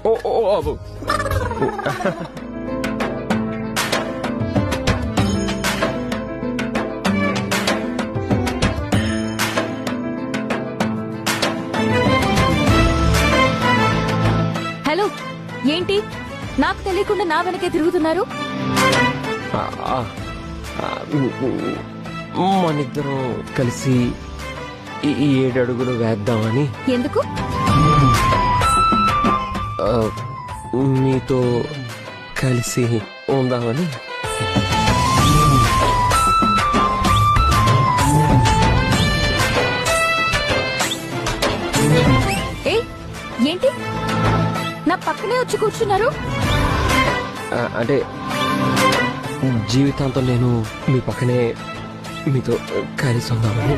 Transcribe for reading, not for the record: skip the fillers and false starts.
ఓ ఓ అబ్బో. హలో, ఏంటి నాకు తెలియకుండా నా వెనకే తిరుగుతున్నారు? ఆ, ఆ, ఆ, మనిద్దరం కలిసి ఈ 7 అడుగులు వేద్దామని ఎందుకు? ఆ, మీతో కలిసి ఉందామని. ఏ ఏంటి నా పక్కనే వచ్చి కూర్చున్నారు? అంటే జీవితాంతం నేను మీ పక్కనే మీతో కలిసి ఉందామని.